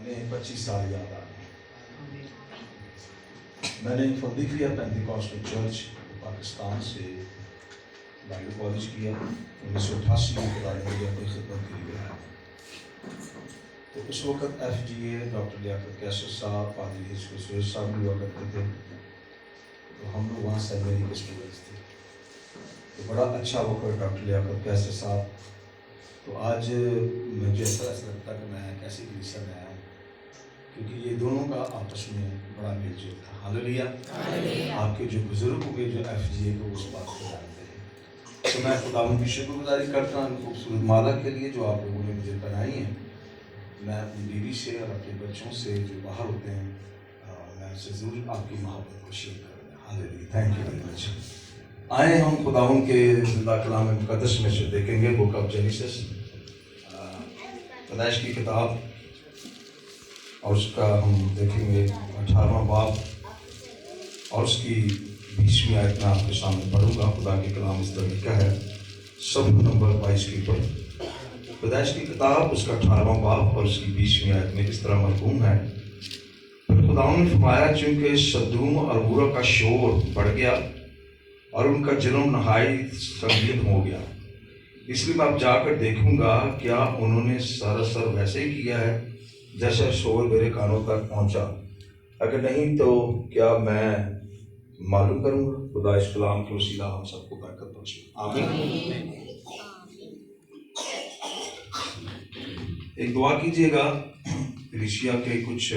ہمیں 25 سال یاد آ گئے. میں نے فلادلفیا پینتیکوسٹل چرچ پاکستان سے بائبل کالج کیا. 1988 میں خدا نے مجھے اپنی خدمت کے لیے آیا. تو اس وقت ایف جی اے ڈاکٹر لیاقت کیسر صاحب پادری ہچکو سویش صاحب بھی ہوا کرتے تھے. تو ہم لوگ وہاں سیمنری کے اسٹوڈنٹس تھے. تو بڑا اچھا وقت ڈاکٹر لیاقت کیسر صاحب. تو آج مجھے ایسا لگتا کہ میں ایک ایسی کلیسیا میں آیا ہوں کیونکہ یہ دونوں کا آپس میں بڑا میل جول تھا. ہاللیلویہ. آپ کے جو بزرگ ہوئے جو ایف جی اے کو اس بات کو جانتے ہیں. تو میں خداوند کی شکر گزاری کرتا ہوں خوبصورت مالا کے لیے جو آپ لوگوں نے مجھے بنائی ہیں. میں اپنی بیوی سے اور اپنے بچوں سے جو باہر ہوتے ہیں میں ان سے ضرور آپ کی محبت کو شیئر کروں گا. Hallelujah. Thank you very much. آئے ہم خداوند کے زندہ کلام مقدس میں سے دیکھیں گے بک آف جینیسس پیدائش کی کتاب اور اس کا ہم دیکھیں گے 18واں باب اور اس کی 20ویں آیت میں آپ کے سامنے پڑھوں گا. خدا کے کلام اس طرح لکھا ہے صفحہ نمبر 22 کے اوپر. پیدائش کی کتاب اس کا 18واں باب اور اس کی 20ویں آیت میں اس طرح مرقوم ہے. پھر خداوند نے فرمایا چونکہ سدوم اور عمورہ کا شور بڑھ گیا اور ان کا جرم نہایت سنگین ہو گیا، اس لیے میں اب جا کر دیکھوں گا کیا انہوں نے سراسر ویسے ہی کیا ہے جیسا شور میرے کانوں تک پہنچا. اگر نہیں تو کیا میں معلوم کروں گا. خدا اس کلام کے وسیلہ ہم سب کو برکت بخشے. آمین. ایک دعا کیجیے گا. کلیسیا کے کچھ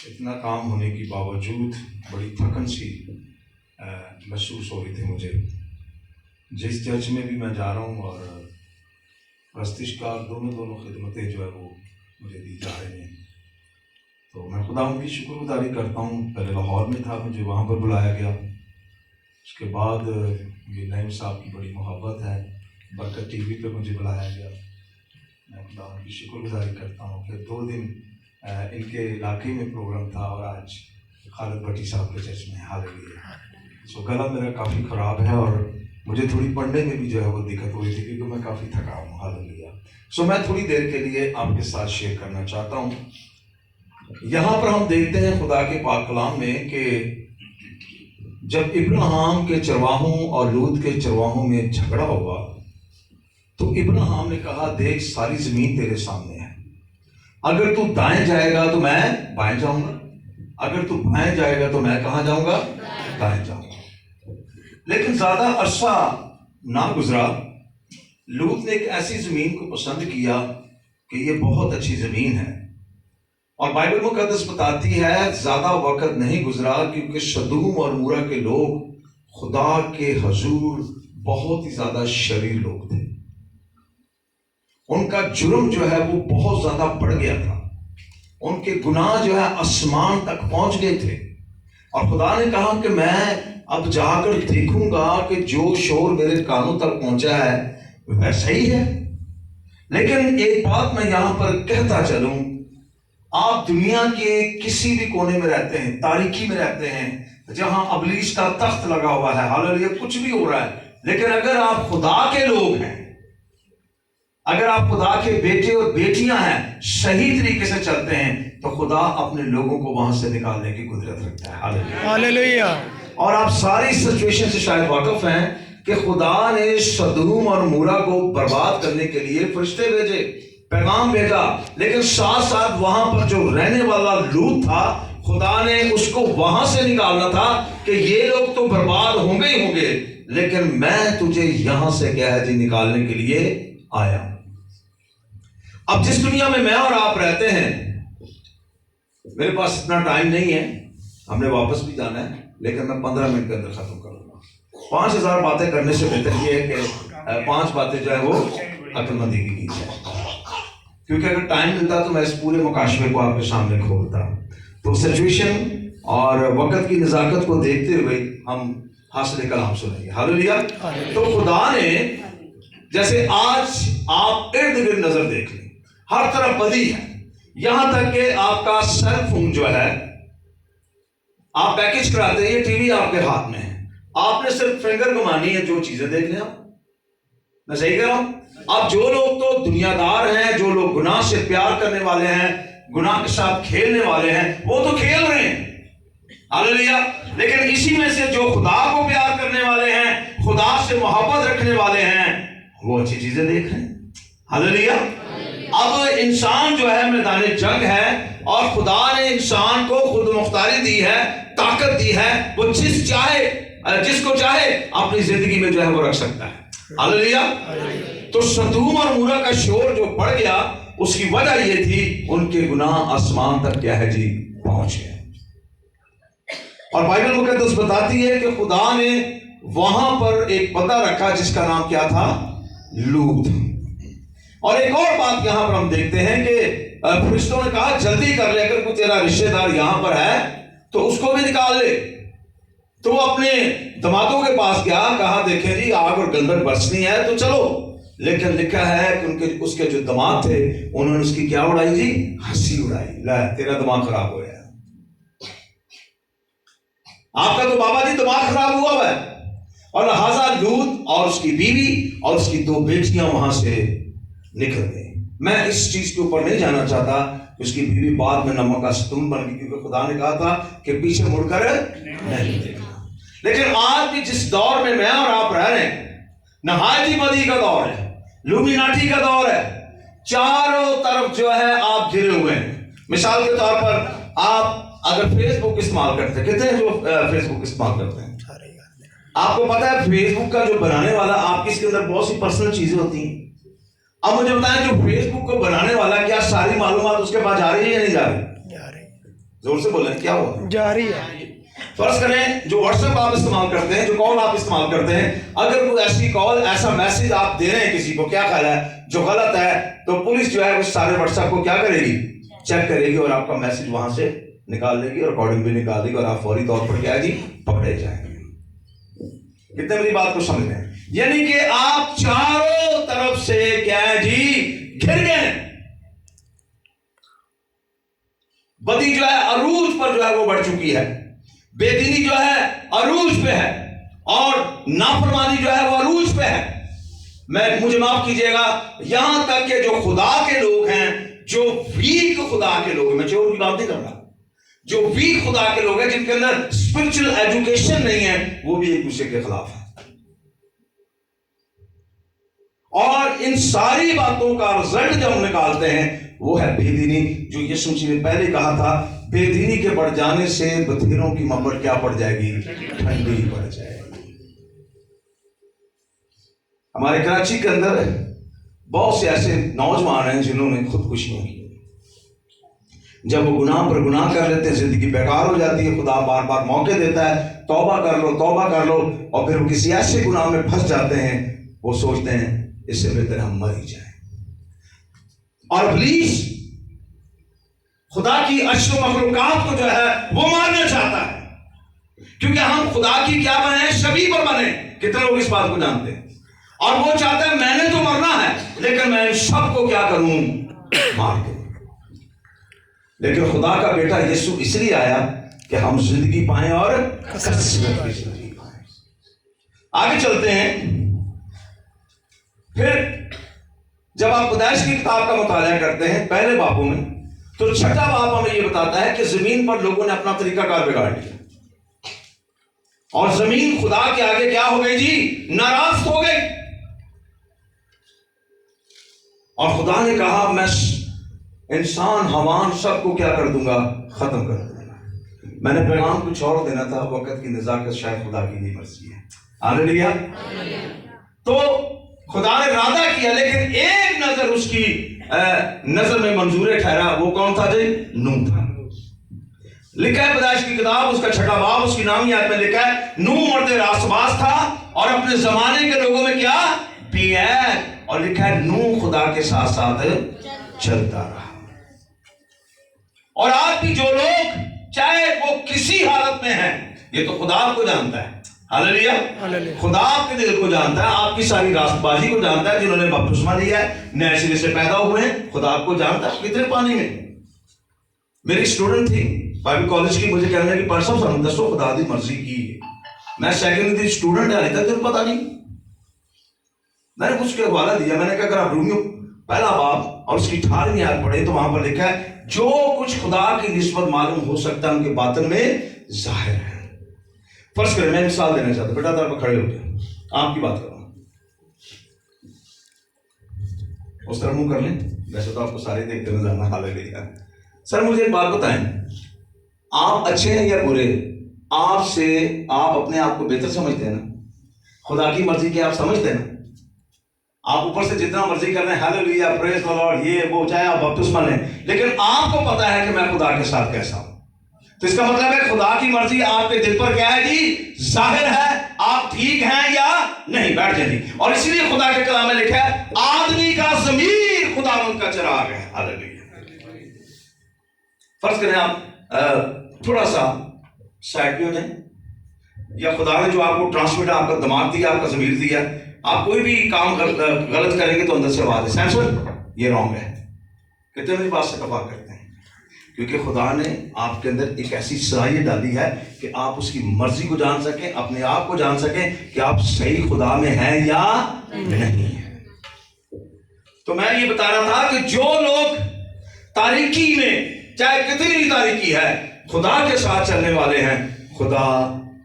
اتنا کام ہونے کے باوجود بڑی تھکن سی محسوس ہو رہی تھی مجھے. جس چرچ میں بھی میں جا رہا ہوں اور پرستش کا دونوں خدمتیں جو ہے وہ مجھے دی جا رہی ہیں. تو میں خدا ان کی شکر گزاری کرتا ہوں. پہلے لاہور میں تھا، مجھے وہاں پر بلایا گیا. اس کے بعد یہ نعیم صاحب کی بڑی محبت ہے، برکت ٹی وی پہ مجھے بلایا گیا. میں خدا ان کی شکر گزاری کرتا ہوں. پھر 2 دن ان کے علاقے میں پروگرام تھا اور آج خالد بٹی صاحب کے چرچ میں. ہاللیلویہ. سو گلا میرا کافی خراب ہے اور مجھے تھوڑی پڑھنے میں بھی جو ہے وہ دقت ہو رہی تھی کیونکہ میں کافی تھکا ہوں. ہاللیلویہ. سو میں تھوڑی دیر کے لیے آپ کے ساتھ شیئر کرنا چاہتا ہوں. یہاں پر ہم دیکھتے ہیں خدا کے پاک کلام میں کہ جب ابراہیم کے چرواہوں اور لوط کے چرواہوں میں جھگڑا ہوا تو ابراہیم نے کہا دیکھ ساری زمین تیرے سامنے ہے، اگر تو دائیں جائے گا تو میں بائیں جاؤں گا، اگر تو بائیں جائے گا تو میں کہاں جاؤں گا؟ دائیں جاؤں گا. لیکن زیادہ عرصہ نہ گزرا، لوط نے ایک ایسی زمین کو پسند کیا کہ یہ بہت اچھی زمین ہے. اور بائبل مقدس بتاتی ہے زیادہ وقت نہیں گزرا کیونکہ سدوم اور عمورہ کے لوگ خدا کے حضور بہت ہی زیادہ شریر لوگ تھے. ان کا جرم جو ہے وہ بہت زیادہ بڑھ گیا تھا. ان کے گناہ جو ہے آسمان تک پہنچ گئے تھے. اور خدا نے کہا کہ میں اب جا کر دیکھوں گا کہ جو شور میرے کانوں تک پہنچا ہے ویسا ہی ہے. لیکن ایک بات میں یہاں پر کہتا چلوں، آپ دنیا کے کسی بھی کونے میں رہتے ہیں، تاریکی میں رہتے ہیں جہاں ابلیس کا تخت لگا ہوا ہے، ہاللیلویہ، کچھ بھی ہو رہا ہے، لیکن اگر آپ خدا کے لوگ ہیں، اگر آپ خدا کے بیٹے اور بیٹیاں ہیں، صحیح طریقے سے چلتے ہیں تو خدا اپنے لوگوں کو وہاں سے نکالنے کی قدرت رکھتا ہے. ہاللیلویہ. اور آپ ساری سچویشن سے شاید واقف ہیں کہ خدا نے سدوم اور عمورہ کو برباد کرنے کے لیے فرشتے بھیجے، پیغام بھیجا، لیکن ساتھ ساتھ وہاں پر جو رہنے والا لوط تھا خدا نے اس کو وہاں سے نکالنا تھا کہ یہ لوگ تو برباد ہوں گے لیکن میں تجھے یہاں سے کیا ہے جی نکالنے کے لیے آیا. اب جس دنیا میں اور آپ رہتے ہیں، میرے پاس اتنا ٹائم نہیں ہے، ہم نے واپس بھی جانا ہے، لیکن میں 15 منٹ کے اندر ختم کروں گا. 5000 باتیں کرنے سے بہتر یہ ہے کہ 5 باتیں جو ہے وہ عقل مندی کی جائے. کیونکہ اگر ٹائم ملتا تو میں اس پورے مکاشفے کو آپ کے سامنے کھولتا. تو سچویشن اور وقت کی نزاکت کو دیکھتے ہوئے ہم حاصل کلام سنیں گے. ہاللیلویہ. تو خدا نے جیسے آج آپ ارد گرد نظر دیکھ لیں، ہر طرف بدی ہے، یہاں تک کہ آپ کا سیل فون جو ہے آپ پیکج کراتے ہیں، یہ ٹی وی آپ کے ہاتھ میں ہے، آپ نے صرف فنگر گھمانی ہے جو چیزیں دیکھ لیں آپ. میں صحیح کہہ رہا ہوں؟ اب جو لوگ تو دنیا دار ہیں، جو لوگ گناہ سے پیار کرنے والے ہیں، گناہ کے ساتھ کھیلنے والے ہیں، وہ تو کھیل رہے ہیں، ہاللیلویا۔ لیکن اسی میں سے جو خدا کو پیار کرنے والے ہیں، خدا سے محبت رکھنے والے ہیں، وہ اچھی چیزیں دیکھ رہے ہیں، ہاللیلویا۔ اب انسان جو ہے میدان جنگ ہے، اور خدا نے انسان کو خود مختاری دی ہے، طاقت دی ہے، وہ جس کو چاہے اپنی زندگی میں جو ہے وہ رکھ سکتا ہے، ہاللیلویا۔ تو سدوم اور عمورہ کا شور جو بڑھ گیا، اس کی وجہ یہ تھی ان کے گناہ آسمان تک کیا ہے جی پہنچ گئے۔ اور بائبل مقدس بتاتی ہے کہ خدا نے وہاں پر ایک بندہ رکھا جس کا نام کیا تھا؟ لوط۔ اور ایک اور بات یہاں پر ہم دیکھتے ہیں کہ فرشتوں نے کہا جلدی کر لے، اگر کوئی تیرا رشتہ دار یہاں پر ہے تو اس کو بھی نکال لے۔ تو وہ اپنے دمادوں کے پاس گیا، کہا دیکھیں جی آگ اور گندھک برسنی ہے تو چلو، لیکن لکھا ہے کہ اس کے جو دماد تھے انہوں نے اس کی کیا اڑائی جی؟ ہنسی اڑائی۔ لے تیرا دماغ خراب ہو گیا، آپ کا تو بابا جی دماغ خراب ہوا ہے۔ اور لہذا لوط اور اس کی بیوی اور اس کی 2 بیٹیاں وہاں سے نکل گئی۔ میں اس چیز کے اوپر نہیں جانا چاہتا کہ اس کی بیوی بعد میں نمک کا ستون بن گئی، کیونکہ خدا نے کہا تھا کہ پیچھے مڑ کر نہیں دیکھنا۔ لیکن آج بھی جس دور میں اور آپ رہ رہے ہیں، نہایت ہی بدی کا دور ہے، لومیناٹی کا دور ہے، چاروں طرف جو ہے آپ گھرے ہوئے ہیں۔ مثال کے طور پر آپ اگر فیس بک استعمال کرتے ہیں، کتنے ہیں جو فیس بک استعمال کرتے ہیں؟ آپ کو پتا ہے فیس بک کا جو بنانے والا، آپ کی اس کے اندر بہت سی پرسنل چیزیں ہوتی ہیں۔ اب مجھے بتائیں جو فیس بک کو بنانے والا، کیا ساری معلومات اس کے پاس جا رہی ہے یا نہیں جا رہی؟ جا رہی ہے۔ زور سے بولیں، کیا ہوا؟ جا رہی ہے۔ فرض کریں جو واٹس ایپ آپ استعمال کرتے ہیں، جو کال آپ استعمال کرتے ہیں، اگر کوئی ایسی کال، ایسا میسج آپ دے رہے ہیں کسی کو، کیا خیال ہے جو غلط ہے، تو پولیس جو ہے وہ سارے واٹس ایپ کو کیا کرے گی؟ چیک کرے گی، اور آپ کا میسج وہاں سے نکال لے گی، اور ریکارڈنگ بھی نکال دے گی، اور آپ فوری طور پر کیا جی پکڑے جائیں گے۔ کتنے میری بات کو سمجھ رہے ہیں؟ یعنی کہ آپ چاروں طرف سے کیا ہے جی گھر گئے۔ بدی جو ہے عروج پر جو ہے وہ بڑھ چکی ہے، بے دینی جو ہے عروج پہ ہے، اور نافرمانی جو ہے وہ عروج پہ ہے۔ مجھے معاف کیجئے گا، یہاں تک کہ جو خدا کے لوگ ہیں، جو ویک خدا کے لوگ ہیں، میں چور کی بات نہیں کر رہا، جو ویک خدا کے لوگ ہیں، جن کے اندر اسپرچل ایجوکیشن نہیں ہے، وہ بھی ایک دوسرے کے خلاف ہیں۔ اور ان ساری باتوں کا رزلٹ جب ہم نکالتے ہیں وہ ہے بے دینی، جو یسوع مسیح نے پہلے کہا تھا، بے دینی کے بڑھ جانے سے بتھیروں کی ممر کیا پڑ جائے گی؟ ٹھنڈی پڑ جائے گی۔ ہمارے کراچی کے اندر بہت سے ایسے نوجوان ہیں جنہوں نے خودکشیاں کی۔ جب وہ گناہ پر گناہ کر لیتے ہیں، زندگی بیکار ہو جاتی ہے، خدا بار بار موقع دیتا ہے، توبہ کر لو توبہ کر لو، اور پھر وہ کسی ایسے گناہ میں پھنس جاتے ہیں، وہ سوچتے ہیں اس سے بہتر ہم مر ہی جائیں۔ اور ابلیس خدا کی عرش و مخلوقات کو جو ہے وہ مارنا چاہتا ہے، کیونکہ ہم خدا کی کیا بنے ہیں؟ شبیہ پر بنے۔ کتنے لوگ اس بات کو جانتے ہیں؟ اور وہ چاہتا ہے میں نے تو مرنا ہے، لیکن میں ان سب کو کیا کروں؟ مار دوں۔ لیکن خدا کا بیٹا یسوع اس لیے آیا کہ ہم زندگی پائیں اور کثرت کی زندگی پائیں۔ آگے چلتے ہیں۔ پھر جب آپ پیدائش کی کتاب کا مطالعہ کرتے ہیں پہلے بابوں میں، تو 6واں باب ہمیں یہ بتاتا ہے کہ زمین پر لوگوں نے اپنا طریقہ کار بگاڑ لیا، اور زمین خدا کے آگے کیا ہو گئی جی؟ ناراض ہو گئی۔ اور خدا نے کہا میں انسان حیوان سب کو کیا کر دوں گا؟ ختم کر دوں گا۔ میں نے پیغام کچھ اور دینا تھا، وقت کی نزاکت شاید خدا کی نہیں مرضی ہے۔ ہاللیلویا۔ تو خدا نے ارادہ کیا، لیکن ایک نظر اس کی نظر میں منظور ٹھہرا، وہ کون تھا جی؟ نوح تھا۔ لکھا ہے پیدائش کی کتاب اس کا 6واں باب اس کی نامی آیت میں لکھا ہے نوح مرد راست باز تھا اور اپنے زمانے کے لوگوں میں کیا؟ بے عیب۔ اور لکھا ہے نوح خدا کے ساتھ ساتھ چلتا رہا۔ اور آج بھی جو لوگ چاہے وہ کسی حالت میں ہیں، یہ تو خدا آپ کو جانتا ہے، ہاللیلویا، خدا آپ کے دل کو جانتا ہے، آپ کی ساری راست بازی کو جانتا ہے، جنہوں نے بپتسمہ لیا ہے، نئے سرے سے پیدا ہوئے ہیں، خدا آپ کو جانتا ہے کتنے پانی میں۔ میری اسٹوڈنٹ تھی بائبل کالج کی، مجھے کہنے لگی پارسا صاحب دسو خدا دی مرضی کی ہے۔ میں سیکنڈری اسٹوڈنٹ ہے، ابھی تک تمہیں پتا نہیں؟ میں نے کچھ کے حوالہ دیا، میں نے کہا اگر آپ رومیو پہلا باب اور اس کی 18ویں آیت پڑھیں تو وہاں پر لکھا ہے جو کچھ خدا کی نسبت معلوم ہو سکتا ہے ان کے باطن میں ظاہر ہے۔ فرض کریں میں مثال دینا چاہتا ہوں، بیٹا طور پر کھڑے ہو گئے، آپ کی بات کر رہا ہوں، اس طرح منہ کر لیں، ویسے تو آپ کو سارے دیکھتے نظر آنا حال ہے۔ سر مجھے ایک بات بتائیں، آپ اچھے ہیں یا برے؟ آپ اپنے آپ کو بہتر سمجھتے ہیں نا؟ خدا کی مرضی کی آپ سمجھتے ہیں نا؟ آپ اوپر سے جتنا مرضی کر رہے ہیں ہاللیلویا پریز دی لارڈ یہ وہ، چاہے آپ بپتسمہ لیں، لیکن آپ کو پتا ہے کہ میں خدا کے ساتھ کیسا ہوں۔ تو اس کا مطلب ہے خدا کی مرضی آپ کے دل پر کیا ہے جی؟ ظاہر ہے، آپ ٹھیک ہیں یا نہیں؟ بیٹھ جائیں جی۔ اور اسی لیے خدا کے کلام میں لکھا ہے آدمی کا ضمیر خداوند کا چراغ ہے۔ ہاللیلویا۔ فرض کریں آپ تھوڑا سا سائڈ پہ ہو جائیں، یا خدا نے جو آپ کو ٹرانسمیٹر، آپ کا دماغ دیا، آپ کا ضمیر دیا، آپ کوئی بھی کام غلط کریں گے تو اندر سے آواز ہے سینسر یہ رانگ ہے، کتنے میری بات سے اتفاق کرتے ہیں؟ کیونکہ خدا نے آپ کے اندر ایک ایسی صلاحیت ڈالی ہے کہ آپ اس کی مرضی کو جان سکیں، اپنے آپ کو جان سکیں کہ آپ صحیح خدا میں ہیں یا نہیں ہیں۔ تو میں یہ بتا رہا تھا کہ جو لوگ تاریکی میں، چاہے کتنی بھی تاریکی ہے، خدا کے ساتھ چلنے والے ہیں، خدا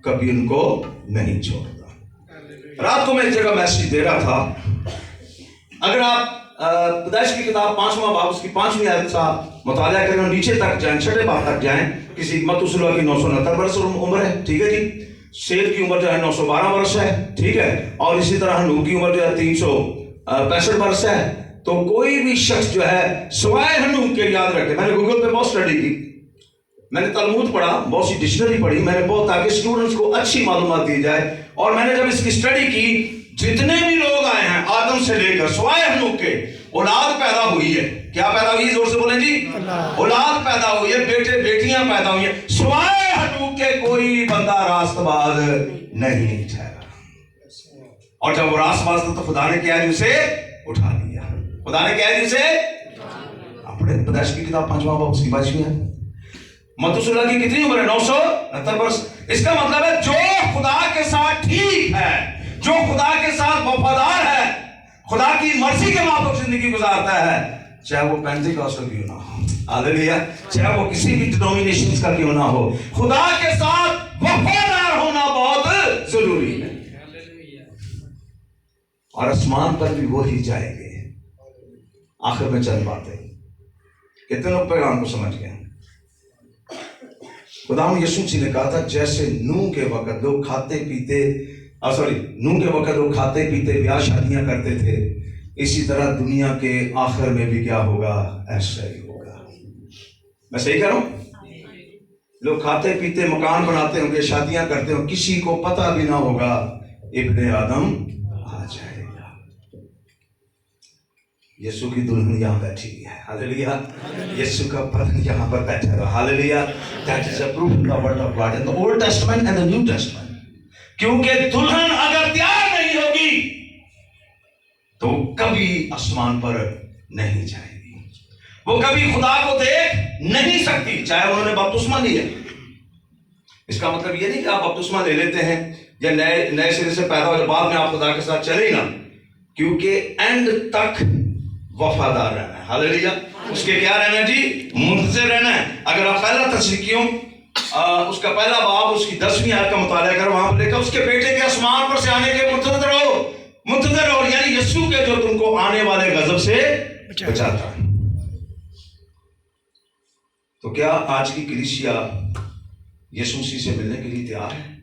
کبھی ان کو نہیں چھوڑتا۔ رات کو میں ایک جگہ میسیج دے رہا تھا، اگر آپ پیدائش کی کتاب 5واں باب اس کی 5ویں آیت کا مطالعہ کریں اور نیچے تک جائیں، 6 باب تک جائیں، کسی متوسلہ کی 969 برس عمر ہے، ٹھیک ہے جی، سید کی عمر جو ہے 912 برس ہے، ٹھیک ہے، اور اسی طرح ہنوک کی عمر جو ہے 365 برس ہے۔ تو کوئی بھی شخص جو ہے سوائے ہنوک کے، یاد رکھے، میں نے گوگل پہ بہت اسٹڈی کی، میں نے تلمود پڑھا، بہت سی ڈکشنری پڑھی، میں نے بہت، تاکہ اسٹوڈنٹس کو اچھی معلومات دی جائے، اور میں نے جب اس کی اسٹڈی کی، جتنے بھی لوگ آئے ہیں آدم سے لے کر سوائے ہنوک کے، اولاد پیدا ہوئی ہے۔ کیا پیدا ہوئی ہے؟ زور سے بولیں جی، اولاد پیدا ہوئی ہے، بیٹے بیٹیاں پیدا ہوئی ہیں، سوائے ہنوک کے کوئی بندہ راست باز نہیں ٹھہرا۔ اور جب وہ راست باز تھا تو خدا نے کیا ہے اسے اٹھا لیا، خدا نے کیا ہے اسے اپنے پیدائش کی کتاب 5واں باب اس کی 22ویں ہے۔ متوسلہ کی کتنی عمر ہے؟ 969 برس۔ اس کا مطلب ہے جو خدا کے ساتھ ٹھیک ہے، جو خدا کے ساتھ وفادار ہے، خدا کی مرضی کے مطابق زندگی گزارتا ہے، چاہے وہ پینتیکوسٹل کیوں نہ ہو، ہاللیلویا، چاہے وہ کسی بھی ڈینومینیشنز کا کیوں نہ ہو، خدا کے ساتھ وفادار ہونا بہت ضروری ہے۔ اور آسمان پر بھی وہی جائیں گے۔ آخر میں چند باتیں، کتنے لوگ پیغام کو سمجھ گئے؟ خداوند یسوع مسیح نے کہا تھا جیسے نوح کے وقت لوگ کھاتے پیتے بیاہ شادیاں کرتے تھے، اسی طرح دنیا کے آخر میں بھی کیا ہوگا؟ ایسا ہی ہوگا۔ میں صحیح کہہ رہا ہوں؟ لوگ کھاتے پیتے، مکان بناتے ہوں گے، شادیاں کرتے ہوں، کسی کو پتہ بھی نہ ہوگا ابن آدم آ جائے گا۔ یسوع کی دلہن یہاں بیٹھی ہے، ہاللیلویا، یسوع کا بدن یہاں پر بیٹھا ہے، ہاللیلویا۔ That is a proof in the word of God in the Old Testament and the New Testament۔ کیونکہ دلہن اگر تیار نہیں ہوگی تو کبھی آسمان پر نہیں جائے گی، وہ کبھی خدا کو دیکھ نہیں سکتی، چاہے انہوں نے بپتسمہ لیا۔ اس کا مطلب یہ نہیں کہ آپ بپتسمہ لے لیتے ہیں یا نئے سرے سے پیدا ہو جائے، بعد میں آپ خدا کے ساتھ چلے ہی نہ، کیونکہ اینڈ تک وفادار رہنا ہے، ہاللیلویا۔ اس کے کیا رہنا ہے جی؟ منتظر رہنا ہے۔ اگر آپ پہلا تسلیکیوں اس کا پہلا باب اس کی 10ویں آیت کا مطالعہ کرو، وہاں پر لکھا اس کے بیٹے کے آسمان پر سے آنے کے منتظر رہو، یعنی یسوع کے جو تم کو آنے والے غضب سے بچاتا ہے۔ تو کیا آج کی کلیسیا یسوع مسیح سے ملنے کے لیے تیار ہے؟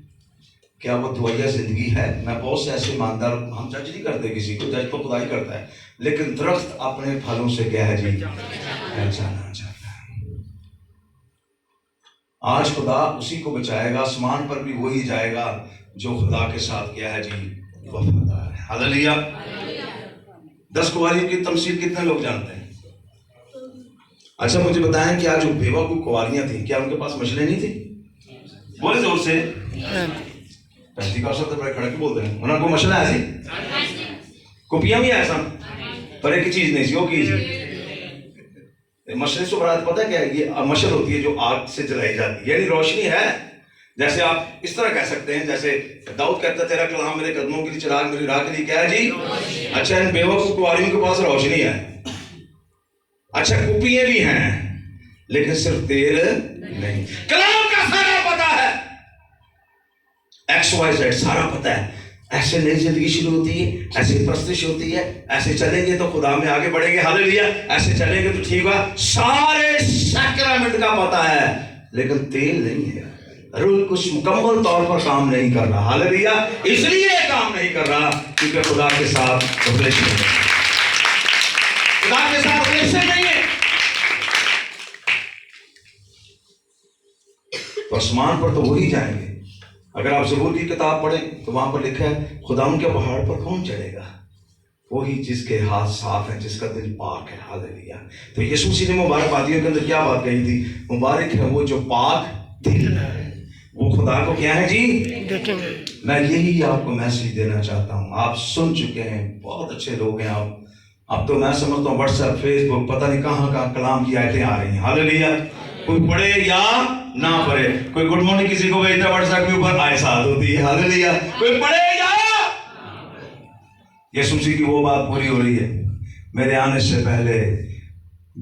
کیا وہ دویہ زندگی ہے؟ میں بہت سے ایسے ایماندار، ہم جج نہیں کرتے کسی کو، جج تو خدا ہی کرتا ہے، لیکن درخت اپنے پھلوں سے کیا ہے جی؟ پہچانا جاتا ہے۔ آج خدا اسی کو بچائے گا، آسمان پر بھی وہی جائے گا جو خدا کے ساتھ کیا ہے جی؟ وفادار ہے، ہاللیلویا۔ 10 کنواریوں کی تمثیل کتنے لوگ جانتے ہیں؟ اچھا مجھے بتائیں کیا جو بیوہ کو کنواریاں تھیں کیا ان کے پاس مشلیں نہیں تھیں؟ بولے زور سے، پہلی کا سب بڑے کھڑے کے بولتے ہیں، انہوں کو مشلیں ایسی کپیاں بھی ایسا، پر ایک چیز نہیں سی وہ کی مشلیں سے برات پتہ کیا ہے؟ یہ مشل ہوتی ہے جو آگ سے جلائی جاتی ہے، یعنی روشنی ہے جیسے آپ اس طرح کہہ سکتے ہیں جیسے داؤد کہتا تیرا کلام میرے قدموں کے لیے چراغ میری راہ کے لیے کیا ہے جی؟ اچھا ان بیوقوف کواریوں کے پاس روشنی ہے، اچھا کپیاں بھی ہیں لیکن صرف تیل نہیں، کلام کا سارا پتا ہے، ایکس وائی زیڈ سارا پتا ہے، ایسے نئی زندگی شروع ہوتی ہے، ایسے پرستش ہوتی ہے، ایسے چلیں گے تو خدا میں آگے بڑھیں گے، ہاللیلویا، ایسے چلیں گے تو ٹھیک ہوا، سارے سیکرامنٹ کا پتا ہے لیکن تیل نہیں ہے، روح کچھ مکمل طور پر کام نہیں کر رہا، ہاللیلویا، اس لیے کام نہیں کر رہا کیونکہ خدا کے ساتھ ریلیشن ہے، خدا کے ساتھ ریلیشن نہیں ہے۔ تو آسمان پر تو وہی جائیں گے۔ اگر آپ زبور کی کتاب پڑھیں تو وہاں پر لکھا ہے خدا ان کے پہاڑ پر کون چڑھے گا؟ وہی جس کے ہاتھ صاف ہیں، جس کا دل پاک ہے، ہاللیلویا۔ تو یسوع مسیح نے مبارک بادیوں کے اندر کیا بات کہی تھی؟ مبارک ہے وہ جو پاک دل ہے، وہ خدا کو کیا ہے جی؟ میں یہی آپ کو میسیج دینا چاہتا ہوں۔ آپ سن چکے ہیں، بہت اچھے لوگ ہیں آپ، اب تو میں سمجھتا ہوں واٹس ایپ، فیس بک، پتہ نہیں کہاں کہاں کلام کی آیتیں آ رہی ہیں، ہاللیلویا۔ کوئی پڑھے یا نہ پڑھے، کوئی گڈ مارننگ کسی کو بھیجتا ہے واٹس ایپ کے اوپر، آئے ساتھ ہوتی ہے، ہاللیلویا۔ کوئی پڑھے یا یسوع مسیح کی وہ بات پوری ہو رہی ہے، میرے آنے سے پہلے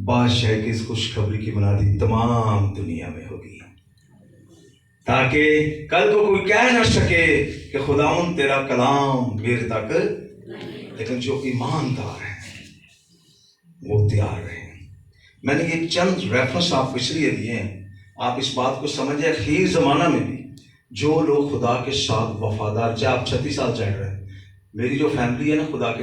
بادشاہ کی اس خوشخبری کی بنیادی تمام دنیا میں ہوگی، تاکہ کل کو کوئی کہہ نہ سکے کہ خداوند تیرا کلام میرے تک، لیکن جو ایماندار ہیں وہ تیار رہیں۔ میں نے یہ چند ریفرنس آپ کو اس لیے دیے ہیں، آپ اس بات کو سمجھیں، اخیر زمانہ میں بھی جو لوگ خدا کے ساتھ وفادار، چاہے آپ 36 سال چل رہے ہیں، میری جو فیملی ہے نا خدا کے